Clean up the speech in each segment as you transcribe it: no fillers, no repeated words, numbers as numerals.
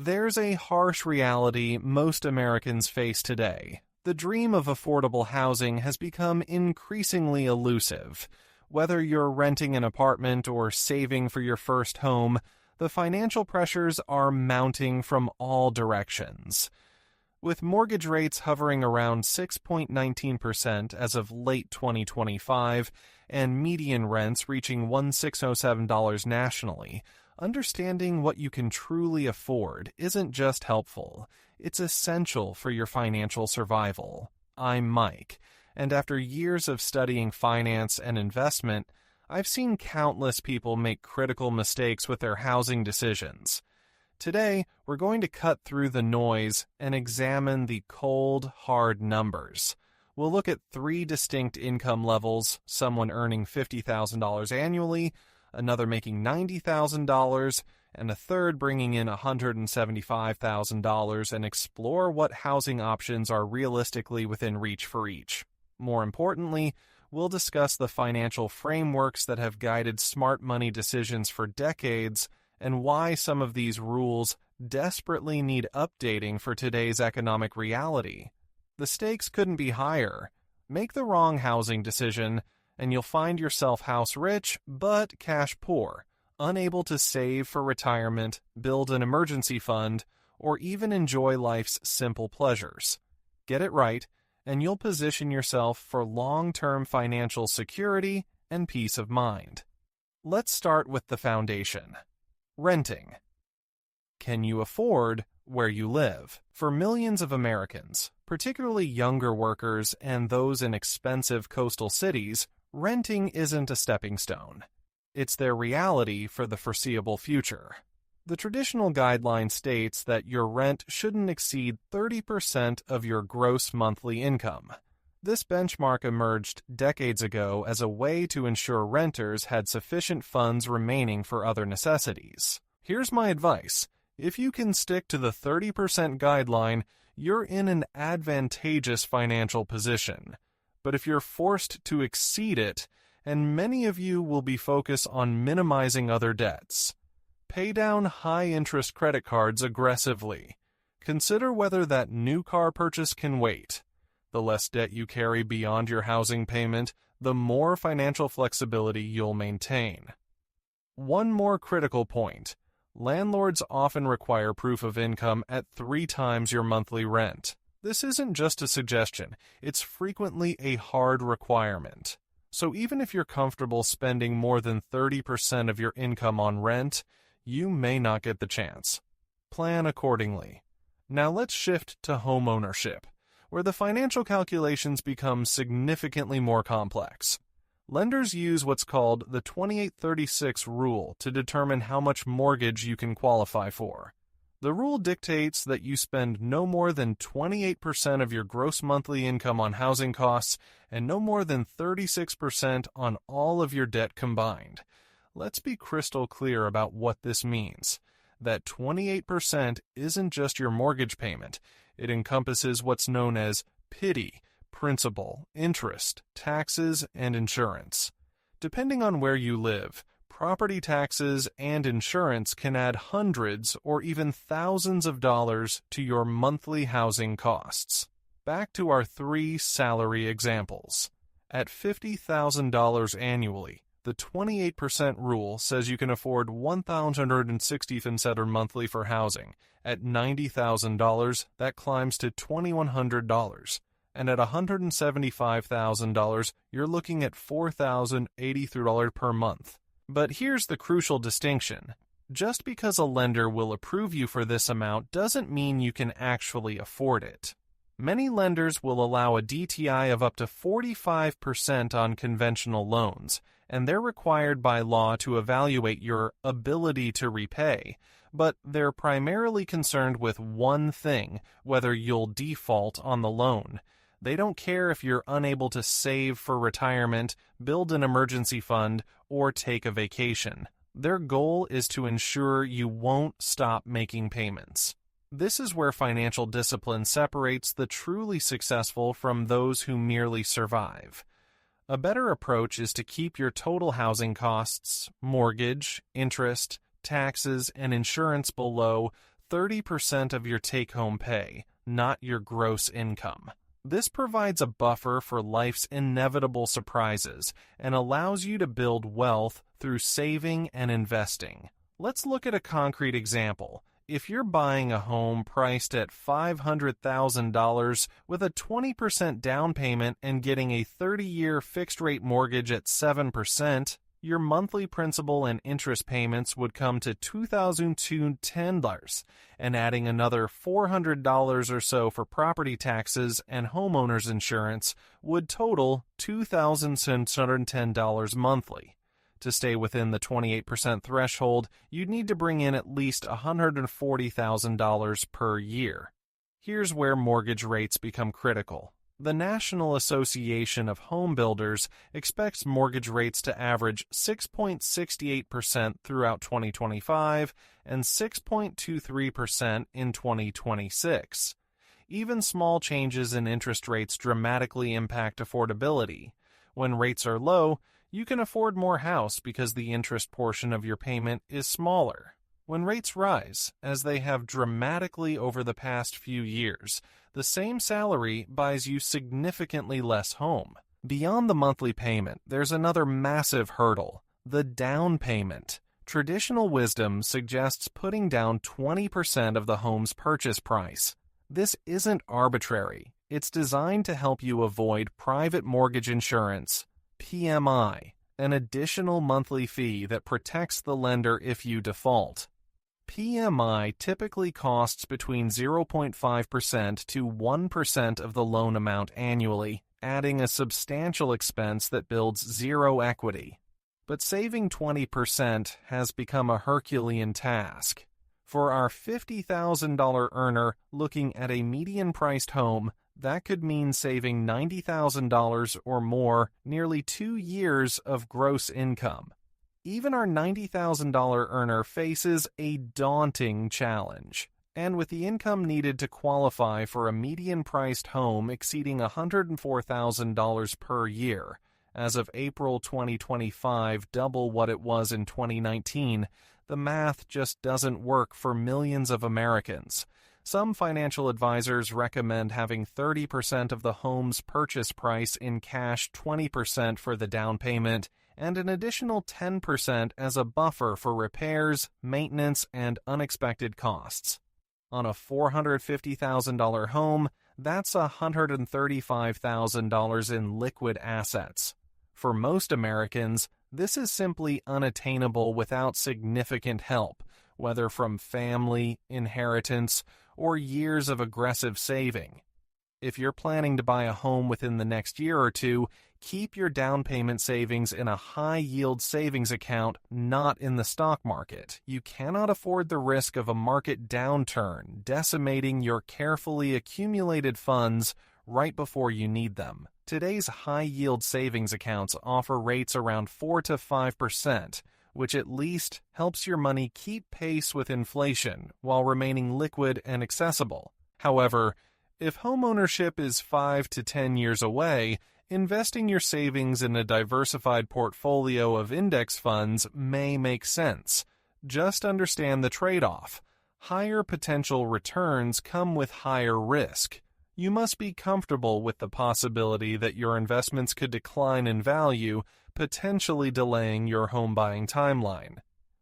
There's a harsh reality most Americans face today. The dream of affordable housing has become increasingly elusive. Whether you're renting an apartment or saving for your first home, the financial pressures are mounting from all directions. With mortgage rates hovering around 6.19% as of late 2025 and median rents reaching $1,607 nationally, understanding what you can truly afford isn't just helpful, it's essential for your financial survival. I'm Mike, and after years of studying finance and investment, I've seen countless people make critical mistakes with their housing decisions. Today, we're going to cut through the noise and examine the cold, hard numbers. We'll look at 3 distinct income levels, someone earning $50,000 annually, another making $90,000, and a third bringing in $175,000, and explore what housing options are realistically within reach for each. More importantly, we'll discuss the financial frameworks that have guided smart money decisions for decades and why some of these rules desperately need updating for today's economic reality. The stakes couldn't be higher. Make the wrong housing decision, and you'll find yourself house rich but cash poor, unable to save for retirement, build an emergency fund, or even enjoy life's simple pleasures. Get it right, and you'll position yourself for long-term financial security and peace of mind. Let's start with the foundation. Renting. Can you afford where you live? For millions of Americans, particularly younger workers and those in expensive coastal cities, renting isn't a stepping stone. It's their reality for the foreseeable future. The traditional guideline states that your rent shouldn't exceed 30% of your gross monthly income. This benchmark emerged decades ago as a way to ensure renters had sufficient funds remaining for other necessities. Here's my advice. If you can stick to the 30% guideline, you're in an advantageous financial position. But if you're forced to exceed it, and many of you will be focused on minimizing other debts, pay down high-interest credit cards aggressively. Consider whether that new car purchase can wait. The less debt you carry beyond your housing payment, the more financial flexibility you'll maintain. One more critical point. Landlords often require proof of income at 3 times your monthly rent. This isn't just a suggestion, it's frequently a hard requirement. So even if you're comfortable spending more than 30% of your income on rent, you may not get the chance. Plan accordingly. Now let's shift to home ownership, where the financial calculations become significantly more complex. Lenders use what's called the 2836 rule to determine how much mortgage you can qualify for. The rule dictates that you spend no more than 28% of your gross monthly income on housing costs and no more than 36% on all of your debt combined. Let's be crystal clear about what this means. That 28% isn't just your mortgage payment. It encompasses what's known as PITI, principal, interest, taxes, and insurance. Depending on where you live, property taxes and insurance can add hundreds or even thousands of dollars to your monthly housing costs. Back to our 3 salary examples. At $50,000 annually, the 28% rule says you can afford $1,160 monthly for housing. At $90,000, that climbs to $2,100. And at $175,000, you're looking at $4,083 per month. But here's the crucial distinction. Just because a lender will approve you for this amount doesn't mean you can actually afford it. Many lenders will allow a DTI of up to 45% on conventional loans, and they're required by law to evaluate your ability to repay, but they're primarily concerned with one thing, whether you'll default on the loan. They don't care if you're unable to save for retirement, build an emergency fund, or take a vacation. Their goal is to ensure you won't stop making payments. This is where financial discipline separates the truly successful from those who merely survive. A better approach is to keep your total housing costs, mortgage, interest, taxes, and insurance below 30% of your take-home pay, not your gross income. This provides a buffer for life's inevitable surprises and allows you to build wealth through saving and investing. Let's look at a concrete example. If you're buying a home priced at $500,000 with a 20% down payment and getting a 30-year fixed-rate mortgage at 7%, your monthly principal and interest payments would come to $2,210, and adding another $400 or so for property taxes and homeowners insurance would total $2,610 monthly. To stay within the 28% threshold, you'd need to bring in at least $140,000 per year. Here's where mortgage rates become critical. The National Association of Home Builders expects mortgage rates to average 6.68% throughout 2025 and 6.23% in 2026. Even small changes in interest rates dramatically impact affordability. When rates are low, you can afford more house because the interest portion of your payment is smaller. When rates rise, as they have dramatically over the past few years, the same salary buys you significantly less home. Beyond the monthly payment, there's another massive hurdle: the down payment. Traditional wisdom suggests putting down 20% of the home's purchase price. This isn't arbitrary. It's designed to help you avoid private mortgage insurance, PMI, an additional monthly fee that protects the lender if you default. PMI typically costs between 0.5% to 1% of the loan amount annually, adding a substantial expense that builds zero equity. But saving 20% has become a Herculean task. For our $50,000 earner looking at a median-priced home, that could mean saving $90,000 or more, nearly 2 years of gross income. Even our $90,000 earner faces a daunting challenge. And with the income needed to qualify for a median-priced home exceeding $104,000 per year, as of April 2025, double what it was in 2019, the math just doesn't work for millions of Americans. Some financial advisors recommend having 30% of the home's purchase price in cash, 20% for the down payment, and an additional 10% as a buffer for repairs, maintenance, and unexpected costs. On a $450,000 home, that's $135,000 in liquid assets. For most Americans, this is simply unattainable without significant help, whether from family, inheritance, or years of aggressive saving. If you're planning to buy a home within the next year or two, keep your down payment savings in a high-yield savings account, not in the stock market. You cannot afford the risk of a market downturn decimating your carefully accumulated funds right before you need them. Today's high-yield savings accounts offer rates around 4 to 5%, which at least helps your money keep pace with inflation while remaining liquid and accessible. However, if homeownership is 5 to 10 years away, investing your savings in a diversified portfolio of index funds may make sense. Just understand the trade-off. Higher potential returns come with higher risk. You must be comfortable with the possibility that your investments could decline in value, potentially delaying your home buying timeline.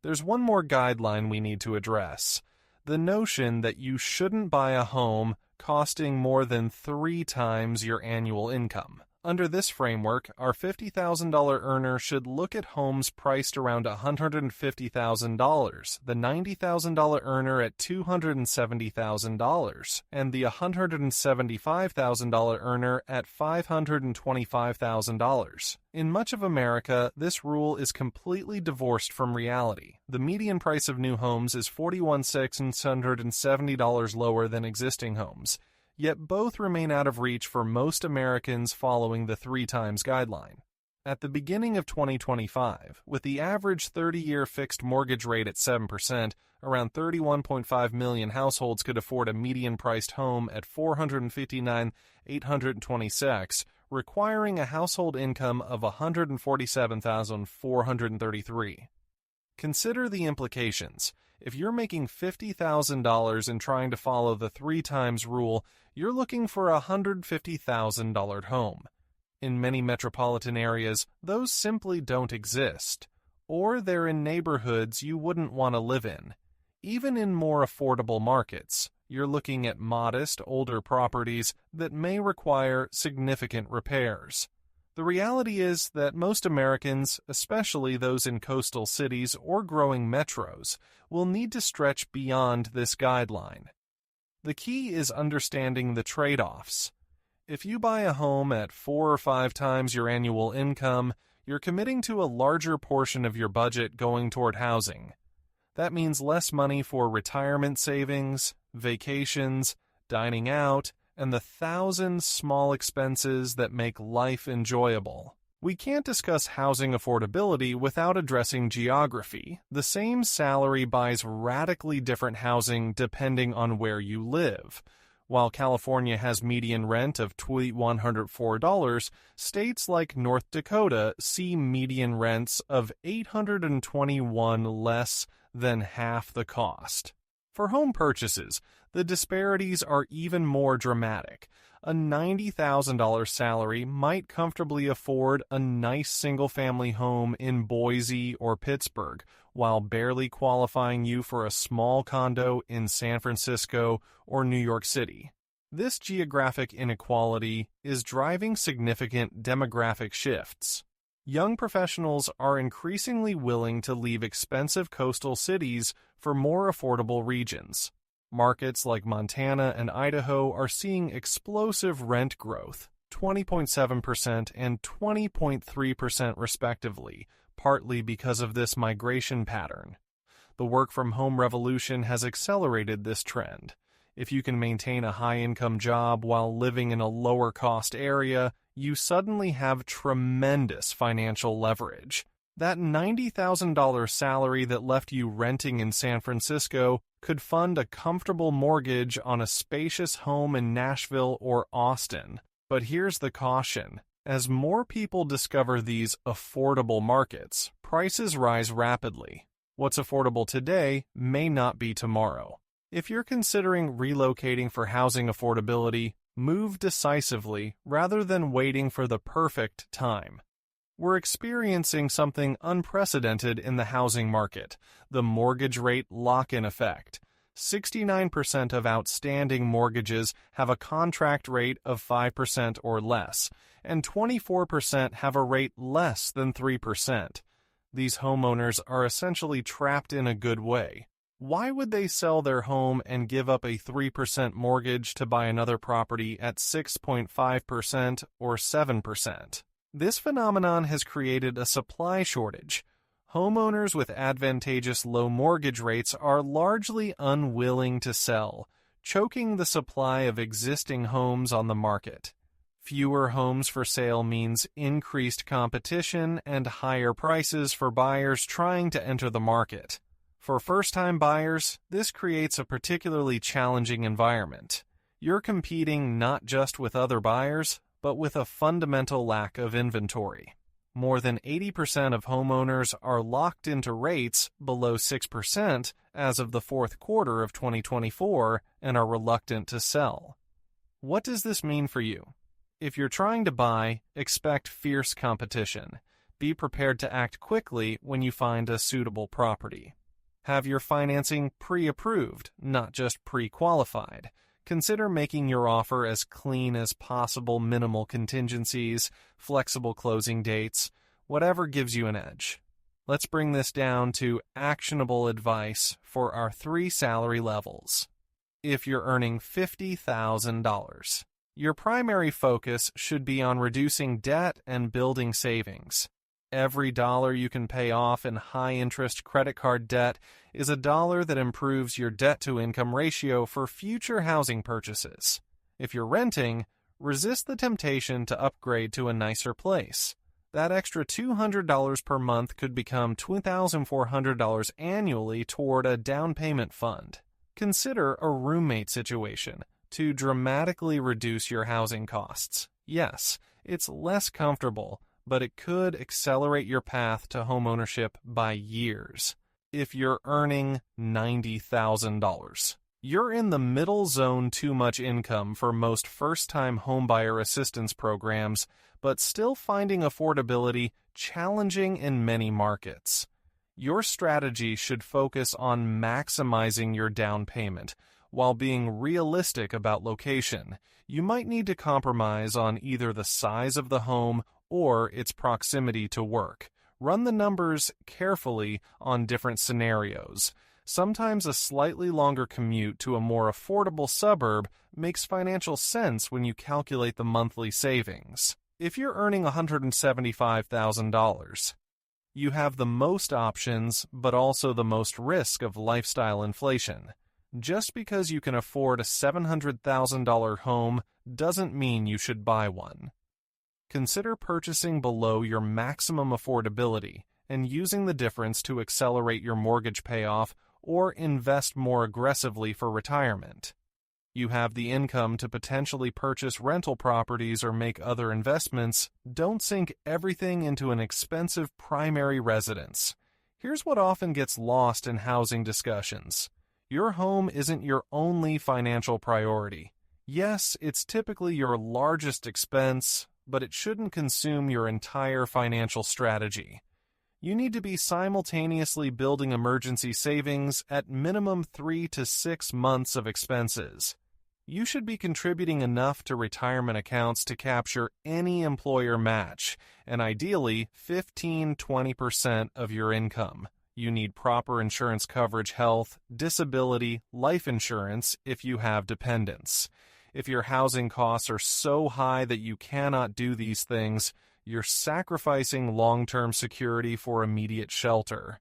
There's one more guideline we need to address: the notion that you shouldn't buy a home costing more than 3 times your annual income. Under this framework, our $50,000 earner should look at homes priced around $150,000, the $90,000 earner at $270,000, and the $175,000 earner at $525,000. In much of America, this rule is completely divorced from reality. The median price of new homes is $41,670 lower than existing homes. Yet both remain out of reach for most Americans following the 3 times guideline. At the beginning of 2025, with the average 30-year fixed mortgage rate at 7%, around 31.5 million households could afford a median-priced home at $459,826, requiring a household income of $147,433. Consider the implications. If you're making $50,000 and trying to follow the 3 times rule, you're looking for a $150,000 home. In many metropolitan areas, those simply don't exist, or they're in neighborhoods you wouldn't want to live in. Even in more affordable markets, you're looking at modest, older properties that may require significant repairs. The reality is that most Americans, especially those in coastal cities or growing metros, will need to stretch beyond this guideline. The key is understanding the trade-offs. If you buy a home at 4 or 5 times your annual income, you're committing to a larger portion of your budget going toward housing. That means less money for retirement savings, vacations, dining out, and the 1,000 small expenses that make life enjoyable. We can't discuss housing affordability without addressing geography. The same salary buys radically different housing depending on where you live. While California has median rent of $2,104, states like North Dakota see median rents of $821, less than half the cost. For home purchases, the disparities are even more dramatic. A $90,000 salary might comfortably afford a nice single-family home in Boise or Pittsburgh, while barely qualifying you for a small condo in San Francisco or New York City. This geographic inequality is driving significant demographic shifts. Young professionals are increasingly willing to leave expensive coastal cities for more affordable regions. Markets like Montana and Idaho are seeing explosive rent growth, 20.7% and 20.3% respectively, partly because of this migration pattern. The work-from-home revolution has accelerated this trend. If you can maintain a high-income job while living in a lower-cost area, you suddenly have tremendous financial leverage. That $90,000 salary that left you renting in San Francisco could fund a comfortable mortgage on a spacious home in Nashville or Austin. But here's the caution. As more people discover these affordable markets, prices rise rapidly. What's affordable today may not be tomorrow. If you're considering relocating for housing affordability, move decisively rather than waiting for the perfect time. We're experiencing something unprecedented in the housing market, the mortgage rate lock-in effect. 69% of outstanding mortgages have a contract rate of 5% or less, and 24% have a rate less than 3%. These homeowners are essentially trapped in a good way. Why would they sell their home and give up a 3% mortgage to buy another property at 6.5% or 7%? This phenomenon has created a supply shortage. Homeowners with advantageous low mortgage rates are largely unwilling to sell, choking the supply of existing homes on the market. Fewer homes for sale means increased competition and higher prices for buyers trying to enter the market. For first-time buyers, this creates a particularly challenging environment. You're competing not just with other buyers, but with a fundamental lack of inventory. More than 80% of homeowners are locked into rates below 6% as of the fourth quarter of 2024 and are reluctant to sell. What does this mean for you? If you're trying to buy, expect fierce competition. Be prepared to act quickly when you find a suitable property. Have your financing pre-approved, not just pre-qualified. Consider making your offer as clean as possible, minimal contingencies, flexible closing dates, whatever gives you an edge. Let's bring this down to actionable advice for our 3 salary levels. If you're earning $50,000, your primary focus should be on reducing debt and building savings. Every dollar you can pay off in high-interest credit card debt is a dollar that improves your debt-to-income ratio for future housing purchases. If you're renting, resist the temptation to upgrade to a nicer place. That extra $200 per month could become $2,400 annually toward a down payment fund. Consider a roommate situation to dramatically reduce your housing costs. Yes, it's less comfortable, but it could accelerate your path to homeownership by years. if you're earning $90,000. You're in the middle zone too much income for most first-time homebuyer assistance programs, but still finding affordability challenging in many markets. Your strategy should focus on maximizing your down payment while being realistic about location. You might need to compromise on either the size of the home or its proximity to work. Run the numbers carefully on different scenarios. Sometimes a slightly longer commute to a more affordable suburb makes financial sense when you calculate the monthly savings. If you're earning $175,000, you have the most options, but also the most risk of lifestyle inflation. Just because you can afford a $700,000 home doesn't mean you should buy one. Consider purchasing below your maximum affordability and using the difference to accelerate your mortgage payoff or invest more aggressively for retirement. You have the income to potentially purchase rental properties or make other investments. Don't sink everything into an expensive primary residence. Here's what often gets lost in housing discussions. Your home isn't your only financial priority. Yes, it's typically your largest expense, but it shouldn't consume your entire financial strategy. You need to be simultaneously building emergency savings at minimum 3 to 6 months of expenses. You should be contributing enough to retirement accounts to capture any employer match, and ideally 15-20% of your income. You need proper insurance coverage, health, disability, life insurance if you have dependents. If your housing costs are so high that you cannot do these things, you're sacrificing long-term security for immediate shelter.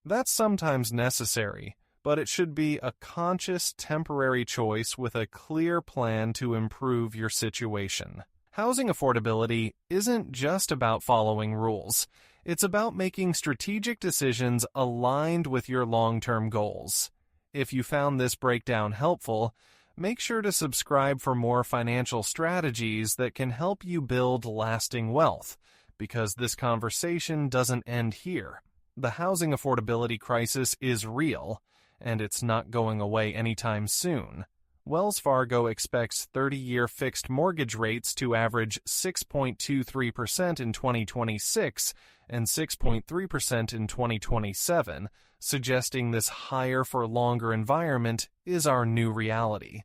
That's sometimes necessary, but it should be a conscious, temporary choice with a clear plan to improve your situation. Housing affordability isn't just about following rules. It's about making strategic decisions aligned with your long-term goals. If you found this breakdown helpful, make sure to subscribe for more financial strategies that can help you build lasting wealth, because this conversation doesn't end here. The housing affordability crisis is real, and it's not going away anytime soon. Wells Fargo expects 30-year fixed mortgage rates to average 6.23% in 2026 and 6.3% in 2027, suggesting this higher-for-longer environment is our new reality.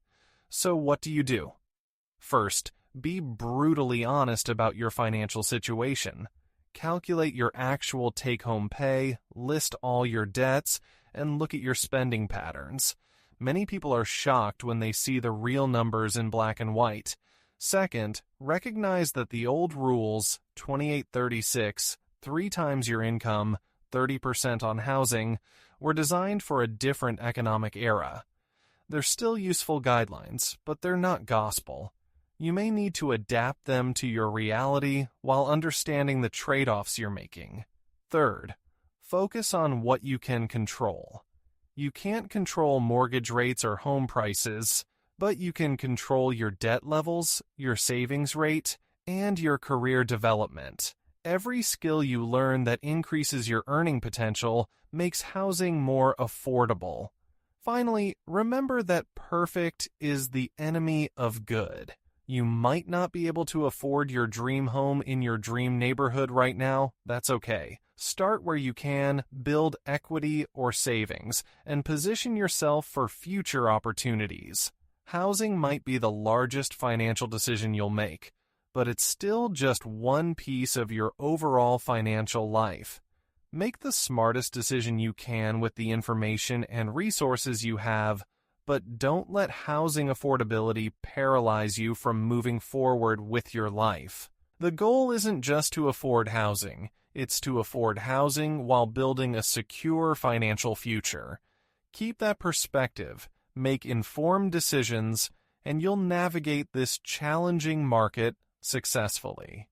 So what do you do? First, be brutally honest about your financial situation. Calculate your actual take-home pay, list all your debts, and look at your spending patterns. Many people are shocked when they see the real numbers in black and white. Second, recognize that the old rules, 28-36, 3 times your income, 30% on housing, were designed for a different economic era. They're still useful guidelines, but they're not gospel. You may need to adapt them to your reality while understanding the trade-offs you're making. Third, focus on what you can control. You can't control mortgage rates or home prices, but you can control your debt levels, your savings rate, and your career development. Every skill you learn that increases your earning potential makes housing more affordable. Finally, remember that perfect is the enemy of good. You might not be able to afford your dream home in your dream neighborhood right now. That's okay. Start where you can, build equity or savings, and position yourself for future opportunities. Housing might be the largest financial decision you'll make, but it's still just one piece of your overall financial life. Make the smartest decision you can with the information and resources you have, but don't let housing affordability paralyze you from moving forward with your life. The goal isn't just to afford housing, it's to afford housing while building a secure financial future. Keep that perspective, make informed decisions, and you'll navigate this challenging market successfully.